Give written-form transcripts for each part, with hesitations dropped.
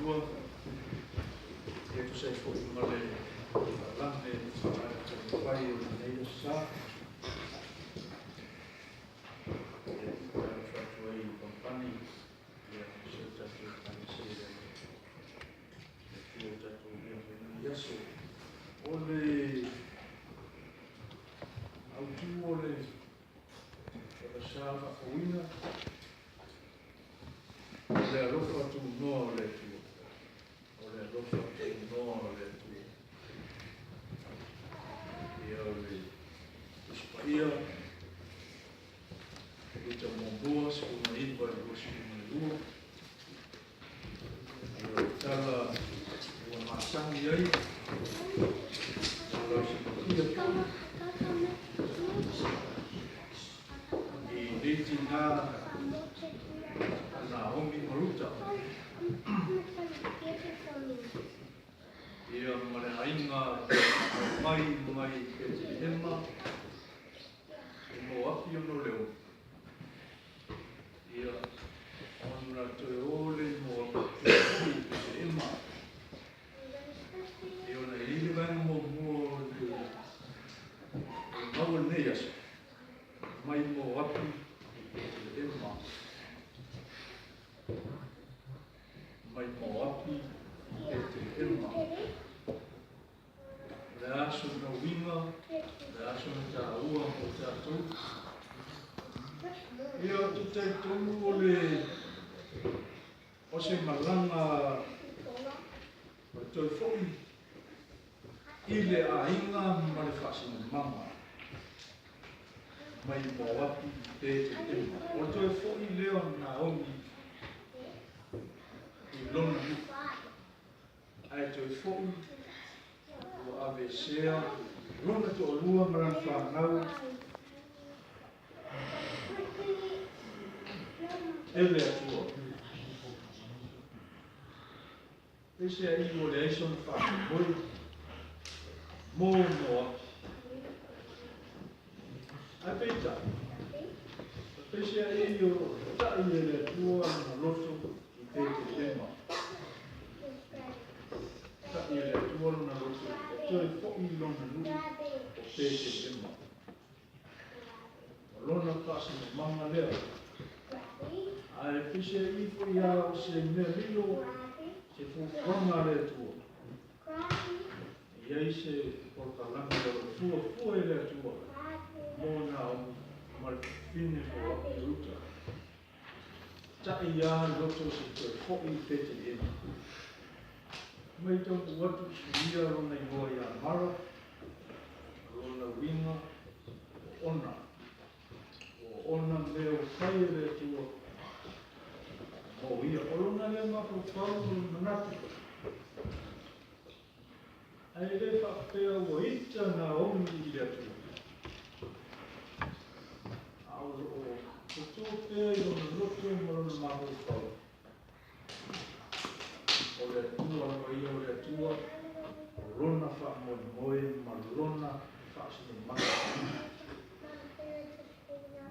tua e tu sei fuori male l'anne fai nei sa e fatto i compagni e scelta che essere e tu adesso ole autuole la salva fuina ole rofa tu no le tu ole rofa tu no le tu e ole spaia e tu boas como ir para o chimo e tala o masangi aí e deti na ongi maruta e a mare ainga mai ke te ema e mo api ono leo e a ona te ole mo api ke ema e ona ili vanga mo mau neas mai mo api ke ema mai mo api ke te ema le aso na winga le aso na ta ua mo tātou ia tu te tonu o le o se malanga o toi fo'i i le ainga ma le whasina mama mai mo api te ema o toi fo'i leo na ongi i lona ni ai toi fo'i o avesea lona to lua maran whanau ele atua pese a i o le aison whanau mo moa ai peita pese a i o tai ele atua na loto i te ema tai ele atua na loto toi fo'i lona nui o te ema o lona whasina manga lea ai pese a i fo ia o se mea lilo se fufonga le atua iai se portalanga o fua ele atua mo na o malfine o api ruta tai ia loto se toi fo'i te ema mai tau watu ia rona i hoa ia mara rona winga o ona mea o kai ele atua o ia o lona lea mako whau manatu ai le whapea ua ita na ongi i le atua au o kutu pea i ona loto marona mako whau o le atua o ia o le atua o lona whaamoe ma lona whaasine maka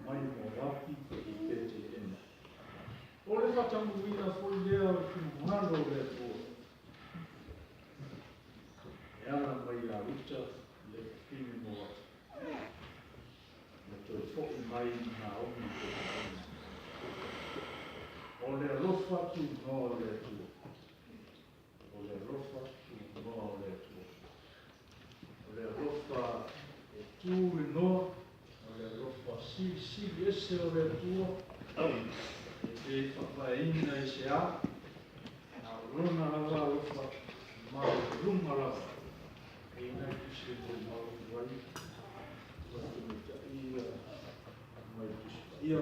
mai mo wapi i pete ena o le whatamuina foi lea o kumungalo le atua e ala mai la uta le pini mo wapi me toi fo'i mai na omi pete ena o le alofa tu no le atua o le rofa tu noa o le atua o le rofa e tu i noa o le rofa si ese o le atua e te whapaina i se a na rona lava rofa mau runga lava e nai ki se te mau wai watu me ta ia mai ki se ia